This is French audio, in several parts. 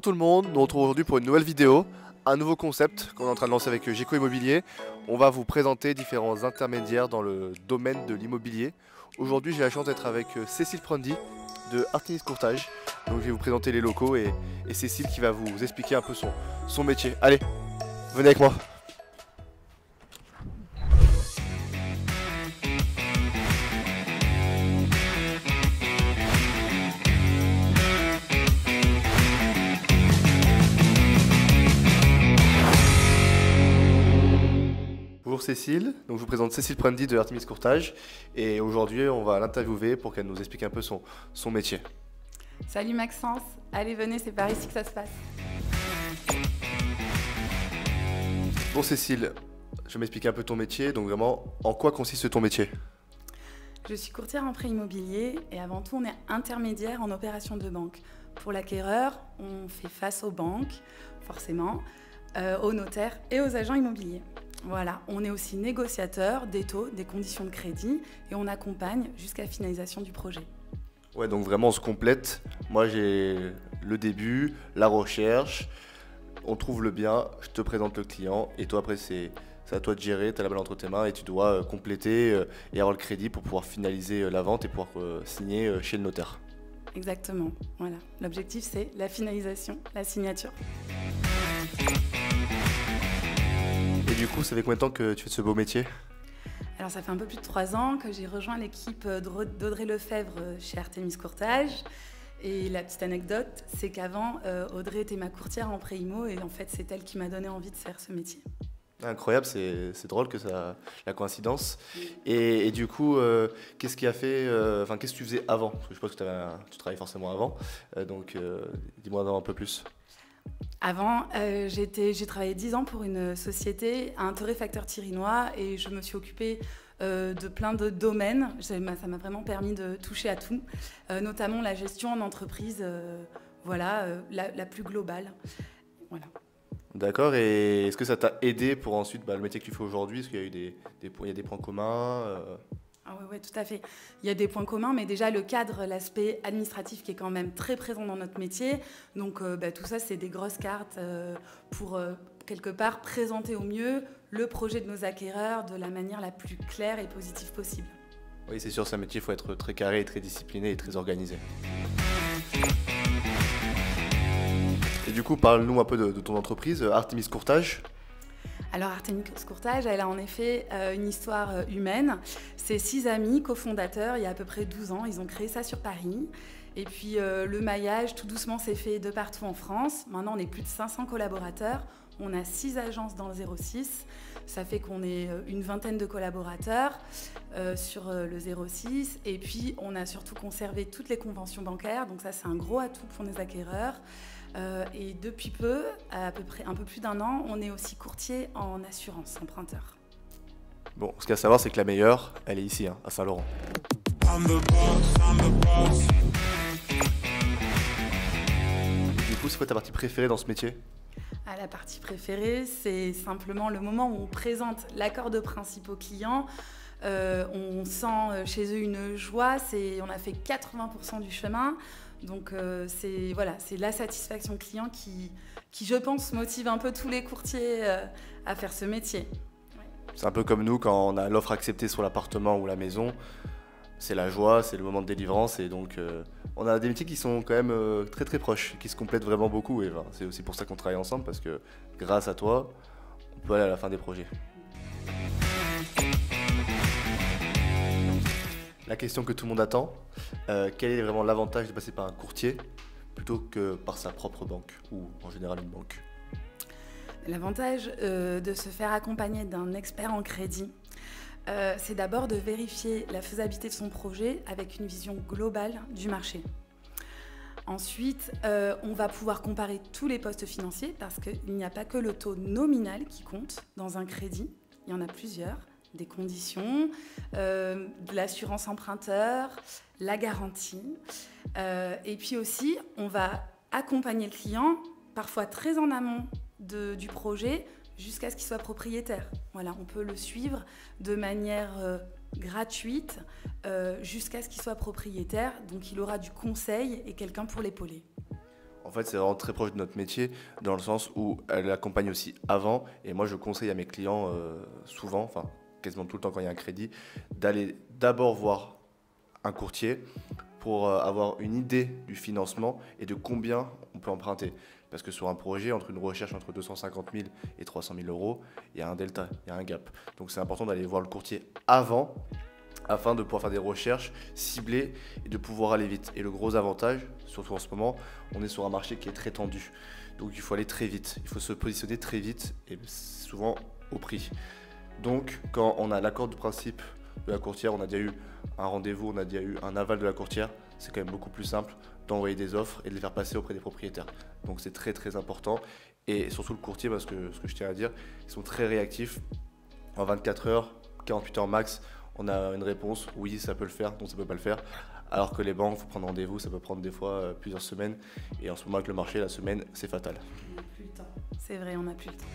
Bonjour tout le monde, nous nous retrouvons aujourd'hui pour une nouvelle vidéo, un nouveau concept qu'on est en train de lancer avec Geco Immobilier. On va vous présenter différents intermédiaires dans le domaine de l'immobilier. Aujourd'hui j'ai la chance d'être avec Cécile Prondy de Artemis Courtage. Donc je vais vous présenter les locaux et Cécile qui va vous expliquer un peu son métier. Allez, venez avec moi. Bonjour Cécile, donc je vous présente Cécile Prondy de Artemis Courtage et aujourd'hui on va l'interviewer pour qu'elle nous explique un peu son métier. Salut Maxence, allez venez, c'est par ici que ça se passe. Bon Cécile, je vais m'expliquer un peu ton métier, donc vraiment en quoi consiste ton métier? Je suis courtière en prêt immobilier et avant tout on est intermédiaire en opération de banque. Pour l'acquéreur, on fait face aux banques, forcément, aux notaires et aux agents immobiliers. Voilà, on est aussi négociateur des taux, des conditions de crédit et on accompagne jusqu'à finalisation du projet. Ouais, donc vraiment on se complète. Moi j'ai le début, la recherche, on trouve le bien, je te présente le client et toi après c'est à toi de gérer, tu as la balle entre tes mains et tu dois compléter et avoir le crédit pour pouvoir finaliser la vente et pouvoir signer chez le notaire. Exactement, voilà. L'objectif c'est la finalisation, la signature. Et du coup, ça fait combien de temps que tu fais ce beau métier? Alors ça fait un peu plus de 3 ans que j'ai rejoint l'équipe d'Audrey Lefebvre chez Artemis Courtage. Et la petite anecdote, c'est qu'avant, Audrey était ma courtière en prêt immo et en fait, c'est elle qui m'a donné envie de faire ce métier. Incroyable, c'est drôle que ça, la coïncidence. Et du coup, qu'est-ce qui a fait, qu'est-ce que tu faisais avant? Parce que je suppose que tu travaillais forcément avant, donc dis-moi un peu plus. Avant, j'ai travaillé 10 ans pour une société, un torréfacteur tirinois, et je me suis occupée de plein de domaines. Ça m'a vraiment permis de toucher à tout, notamment la gestion en entreprise, la plus globale. Voilà. D'accord, et est-ce que ça t'a aidé pour ensuite le métier que tu fais aujourd'hui? Est-ce qu'il y a eu il y a des points communs Ah oui, tout à fait. Il y a des points communs, mais déjà le cadre, l'aspect administratif qui est quand même très présent dans notre métier. Donc tout ça, c'est des grosses cartes pour quelque part présenter au mieux le projet de nos acquéreurs de la manière la plus claire et positive possible. Oui, c'est sûr, c'est un métier, il faut être très carré, très discipliné et très organisé. Et du coup, parle-nous un peu de ton entreprise, Artemis Courtage. Alors Artemis Courtage, elle a en effet une histoire humaine. C'est 6 amis cofondateurs, il y a à peu près 12 ans, ils ont créé ça sur Paris. Et puis le maillage, tout doucement, s'est fait de partout en France. Maintenant, on est plus de 500 collaborateurs. On a 6 agences dans le 06. Ça fait qu'on est une vingtaine de collaborateurs sur le 06. Et puis, on a surtout conservé toutes les conventions bancaires. Donc ça, c'est un gros atout pour nos acquéreurs. Et depuis peu, à peu près un peu plus d'1 an, on est aussi courtier en assurance emprunteur. Bon, ce qu'il y a à savoir, c'est que la meilleure, elle est ici, à Saint-Laurent. Du coup, c'est quoi ta partie préférée dans ce métier? La partie préférée, c'est simplement le moment où on présente l'accord de principe aux clients. On sent chez eux une joie, on a fait 80% du chemin. Donc c'est la satisfaction client qui, je pense, motive un peu tous les courtiers à faire ce métier. Ouais. C'est un peu comme nous, quand on a l'offre acceptée sur l'appartement ou la maison, c'est la joie, c'est le moment de délivrance. Et donc on a des métiers qui sont quand même très très proches, qui se complètent vraiment beaucoup. Et c'est aussi pour ça qu'on travaille ensemble, parce que grâce à toi, on peut aller à la fin des projets. La question que tout le monde attend, quel est vraiment l'avantage de passer par un courtier plutôt que par sa propre banque ou en général une banque? L'avantage de se faire accompagner d'un expert en crédit, c'est d'abord de vérifier la faisabilité de son projet avec une vision globale du marché. Ensuite, on va pouvoir comparer tous les postes financiers parce qu'il n'y a pas que le taux nominal qui compte dans un crédit, il y en a plusieurs. Des conditions, de l'assurance emprunteur, la garantie. Et puis aussi, on va accompagner le client, parfois très en amont du projet, jusqu'à ce qu'il soit propriétaire. Voilà, on peut le suivre de manière gratuite jusqu'à ce qu'il soit propriétaire. Donc il aura du conseil et quelqu'un pour l'épauler. En fait, c'est vraiment très proche de notre métier, dans le sens où elle accompagne aussi avant. Et moi, je conseille à mes clients souvent, enfin quasiment tout le temps quand il y a un crédit, d'aller d'abord voir un courtier pour avoir une idée du financement et de combien on peut emprunter. Parce que sur un projet, entre une recherche entre 250 000 et 300 000 euros, il y a un delta, il y a un gap. Donc c'est important d'aller voir le courtier avant, afin de pouvoir faire des recherches ciblées et de pouvoir aller vite. Et le gros avantage, surtout en ce moment, on est sur un marché qui est très tendu. Donc il faut aller très vite, il faut se positionner très vite et souvent au prix. Donc quand on a l'accord de principe de la courtière, on a déjà eu un rendez-vous, on a déjà eu un aval de la courtière, c'est quand même beaucoup plus simple d'envoyer des offres et de les faire passer auprès des propriétaires. Donc c'est très très important. Et surtout le courtier, parce que ce que je tiens à dire, ils sont très réactifs. En 24 heures, 48 heures max, on a une réponse, oui ça peut le faire, non ça peut pas le faire. Alors que les banques, il faut prendre rendez-vous, ça peut prendre des fois plusieurs semaines. Et en ce moment avec le marché, la semaine, c'est fatal. On n'a plus le temps. C'est vrai, on n'a plus le temps.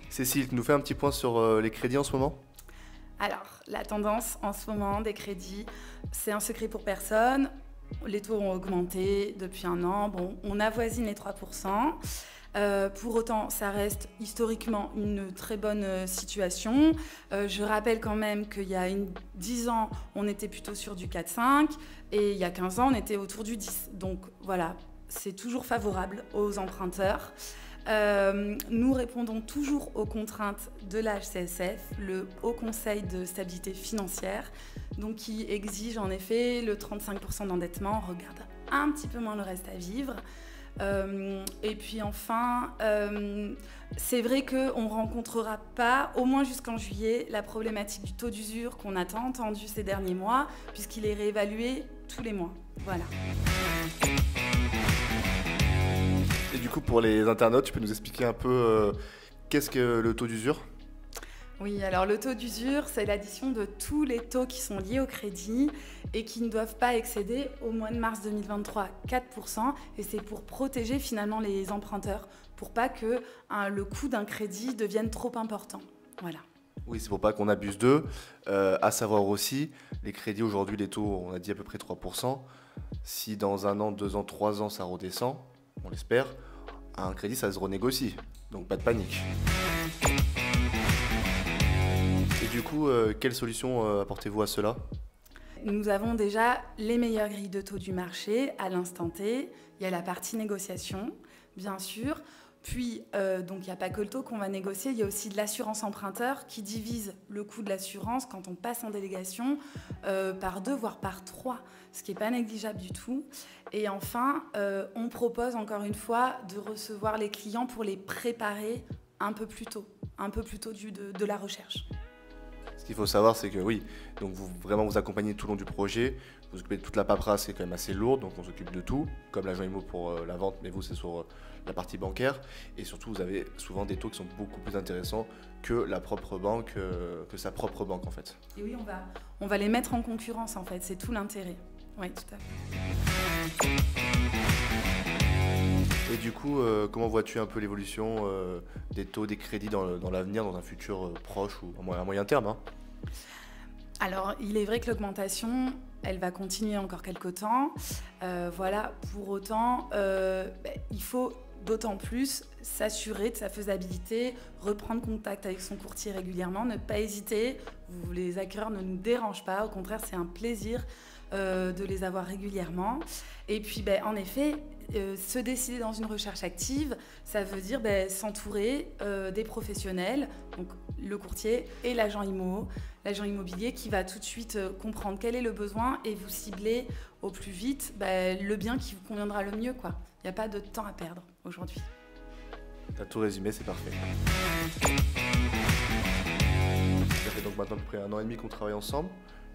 Cécile, tu nous fais un petit point sur les crédits en ce moment? Alors, la tendance en ce moment des crédits, c'est un secret pour personne. Les taux ont augmenté depuis un an. Bon, on avoisine les 3%. Pour autant, ça reste historiquement une très bonne situation. Je rappelle quand même qu'il y a 10 ans, on était plutôt sur du 4,5 et il y a 15 ans, on était autour du 10. Donc voilà, c'est toujours favorable aux emprunteurs. Nous répondons toujours aux contraintes de la HCSF, le Haut Conseil de stabilité financière, donc qui exige en effet le 35% d'endettement. On regarde un petit peu moins le reste à vivre. Et puis enfin, c'est vrai qu'on ne rencontrera pas, au moins jusqu'en juillet, la problématique du taux d'usure qu'on a tant entendu ces derniers mois, puisqu'il est réévalué tous les mois. Voilà. Et du coup, pour les internautes, tu peux nous expliquer un peu qu'est-ce que le taux d'usure? Oui, alors le taux d'usure, c'est l'addition de tous les taux qui sont liés au crédit et qui ne doivent pas excéder au mois de mars 2023 4%. Et c'est pour protéger finalement les emprunteurs, pour pas que le coût d'un crédit devienne trop important. Voilà. Oui, c'est pour pas qu'on abuse d'eux. À savoir aussi, les crédits aujourd'hui, les taux, on a dit à peu près 3%. Si dans 1 an, 2 ans, 3 ans, ça redescend, on l'espère, un crédit, ça se renégocie. Donc pas de panique. Et du coup, quelle solution apportez-vous à cela? Nous avons déjà les meilleures grilles de taux du marché à l'instant T. Il y a la partie négociation, bien sûr. Puis, donc il n'y a pas que le taux qu'on va négocier, il y a aussi de l'assurance emprunteur qui divise le coût de l'assurance quand on passe en délégation par 2, voire par 3, ce qui n'est pas négligeable du tout. Et enfin, on propose encore une fois de recevoir les clients pour les préparer un peu plus tôt de la recherche. Ce qu'il faut savoir, c'est que oui, donc vous vraiment vous accompagnez tout le long du projet, vous occupez de toute la paperasse qui est quand même assez lourde, donc on s'occupe de tout, comme l'agent IMO pour la vente, mais vous c'est sur la partie bancaire, et surtout vous avez souvent des taux qui sont beaucoup plus intéressants que la propre banque, que sa propre banque en fait. Et oui, on va les mettre en concurrence en fait, c'est tout l'intérêt. Oui, tout à fait. Et du coup, comment vois-tu un peu l'évolution des taux, des crédits dans l'avenir, dans un futur proche ou à moyen terme hein? Alors, il est vrai que l'augmentation, elle va continuer encore quelques temps. Voilà, pour autant, il faut d'autant plus s'assurer de sa faisabilité, reprendre contact avec son courtier régulièrement, ne pas hésiter. Les acquéreurs ne nous dérangent pas, au contraire, c'est un plaisir de les avoir régulièrement. Et puis, en effet, se décider dans une recherche active, ça veut dire s'entourer des professionnels, donc le courtier et l'agent immobilier qui va tout de suite comprendre quel est le besoin et vous cibler au plus vite le bien qui vous conviendra le mieux, quoi. Il n'y a pas de temps à perdre aujourd'hui. Tu as tout résumé, c'est parfait. Ça fait donc maintenant à peu près 1 an et demi qu'on travaille ensemble.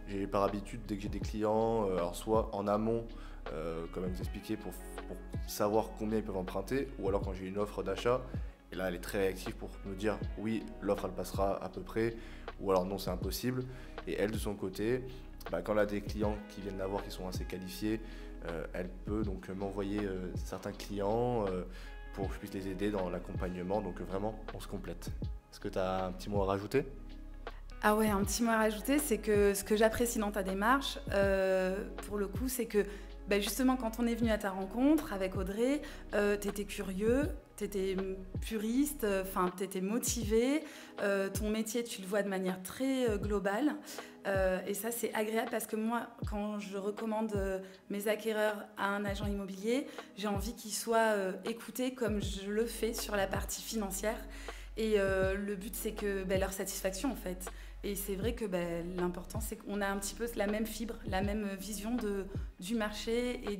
J'ai par habitude, dès que j'ai des clients, alors soit en amont, comme elle nous expliquait, pour savoir combien ils peuvent emprunter, ou alors quand j'ai une offre d'achat, et là elle est très réactive pour me dire oui, l'offre elle passera à peu près, ou alors non, c'est impossible. Et elle de son côté, quand elle a des clients qui viennent la voir qui sont assez qualifiés, elle peut donc m'envoyer certains clients pour que je puisse les aider dans l'accompagnement. Donc vraiment, on se complète. Est-ce que tu as un petit mot à rajouter ? Ah ouais, un petit mot à rajouter, c'est que ce que j'apprécie dans ta démarche, pour le coup, c'est que justement, quand on est venu à ta rencontre avec Audrey, tu étais curieux, tu étais puriste, tu étais motivé, ton métier, tu le vois de manière très globale. Et ça, c'est agréable parce que moi, quand je recommande mes acquéreurs à un agent immobilier, j'ai envie qu'ils soient écoutés comme je le fais sur la partie financière. Et le but, c'est que leur satisfaction, en fait. Et c'est vrai que l'important, c'est qu'on a un petit peu la même fibre, la même vision du marché et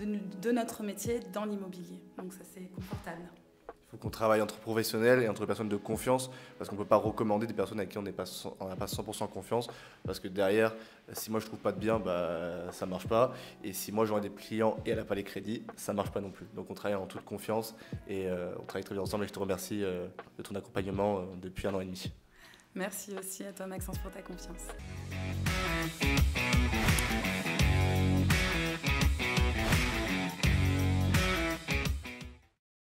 de notre métier dans l'immobilier. Donc ça, c'est confortable. Il faut qu'on travaille entre professionnels et entre personnes de confiance, parce qu'on ne peut pas recommander des personnes avec qui on n'a pas 100% confiance, parce que derrière, si moi je trouve pas de bien, ça marche pas, et si moi j'aurai des clients et elle n'a pas les crédits, ça marche pas non plus. Donc on travaille en toute confiance et on travaille très bien ensemble, et je te remercie de ton accompagnement depuis 1 an et demi. Merci aussi à toi Maxence pour ta confiance.